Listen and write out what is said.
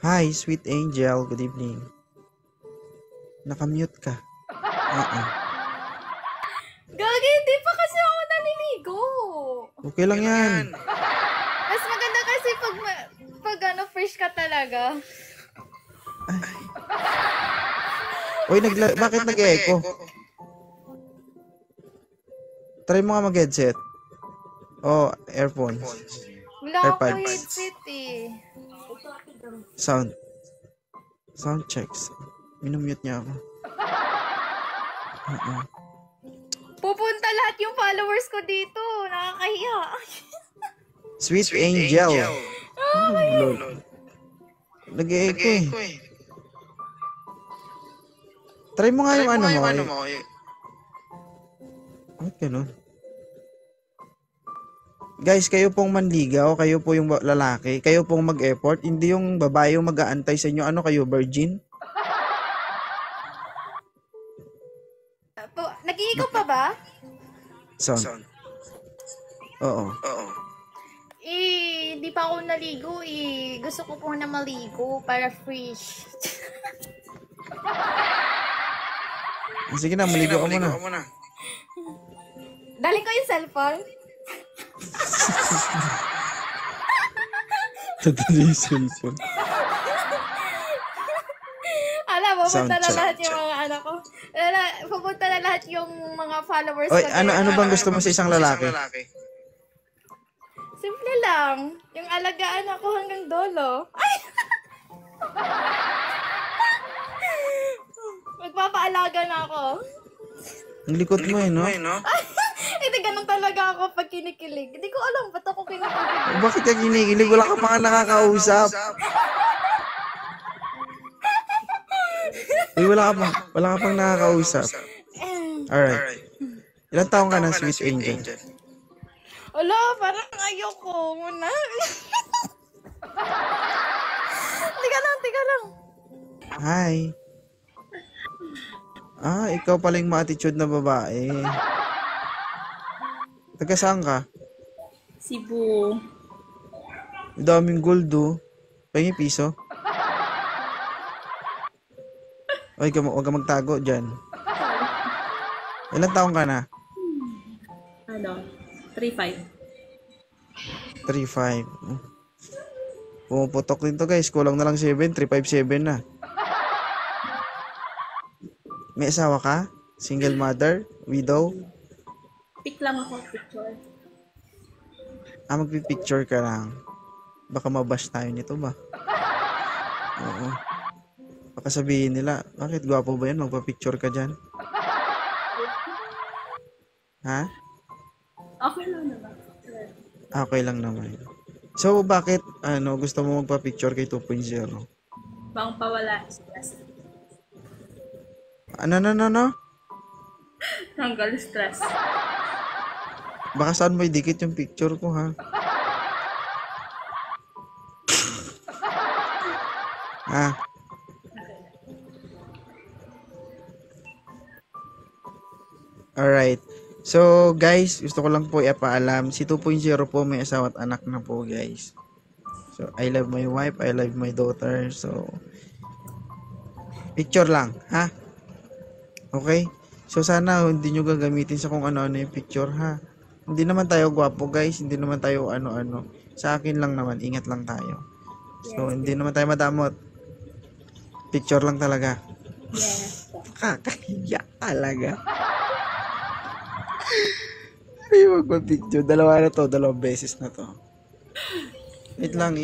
Hi, sweet angel. Good evening. Nakamute ka. Gagi, hindi pa kasi ako naliligo. Okay lang yan. Mas maganda kasi pag fresh ka talaga. Uy, bakit nag-echo? Try mo nga mag-headset. Oh, earphones. Wala ako AirPods. headset eh. Sound checks. Minumute niya ako. Pupunta lahat yung followers ko dito. Nakakahiya. Sweet angel. Lord. Nag-echo eh. Try mo nga yung ano mo. Bakit ganun? Guys, kayo pong manligaw, kayo po yung lalaki, kayo pong mag-effort, hindi yung babae yung mag-aantay sa inyo. Ano kayo, virgin? Nag-iikaw pa ba? Sound. Oo. Hindi pa ako naligo eh. Gusto ko po na maligo para fresh. Sige na, maligo ka muna. Daling ko yung cellphone. Tadali yung cellphone. Pupunta na lahat yung mga anak ko. Pupunta na lahat yung mga followers ko. Oy, ano bang gusto mo sa isang lalaki? Simple lang. Yung alagaan ako hanggang dolo. Ay! Magpapaalaga na ako. Ang likot mo no? Hindi, ganun talaga ako pag kinikilig. Hindi ko alam ba't ako kinikilig. Bakit ka kinikilig? Wala ka mga nakakausap. Uy, wala ka pang nakakausap. Alright. Ilang taong ka na, sweet angel? Wala, parang ayoko muna. Tika lang. Hi. Ikaw pala yung ma-attitude na babae. Taga saan ka? Cebu. Daming gold Pahingi piso. Uy, huwag ka magtago dyan. Ilang taong ka na? 3-5. 3-5. Pumuputok din to guys. Kulang na lang 7. 3-5-7 na. May asawa ka? Single mother? Widow? Pick lang ako, picture. Magpipicture ka lang. Baka mabash tayo nito ba? Oo. Baka sabihin nila, bakit gwapo ba yan? Magpa-picture ka dyan. Ha? Okay lang naman. Okay lang naman. So, bakit gusto mo magpa-picture kay 2.0? Bang pawala stress. Ano? Tanggal stress. Baka saan mo idikit yung picture ko, ha? Alright. So, guys, gusto ko lang po ipaalam. Si 2.0 po may asawa at anak na po, guys. So, I love my wife. I love my daughter. So, picture lang, ha? Okay? So, sana hindi nyo gagamitin sa kung ano-ano yung picture, ha? Hindi naman tayo gwapo, guys. Hindi naman tayo ano-ano. Sa akin lang naman, ingat lang tayo. So, hindi naman tayo madamot. Picture lang talaga. Yes. Kakahiya talaga. Ay, magpa-picture. Dalawang beses na to. Wait lang.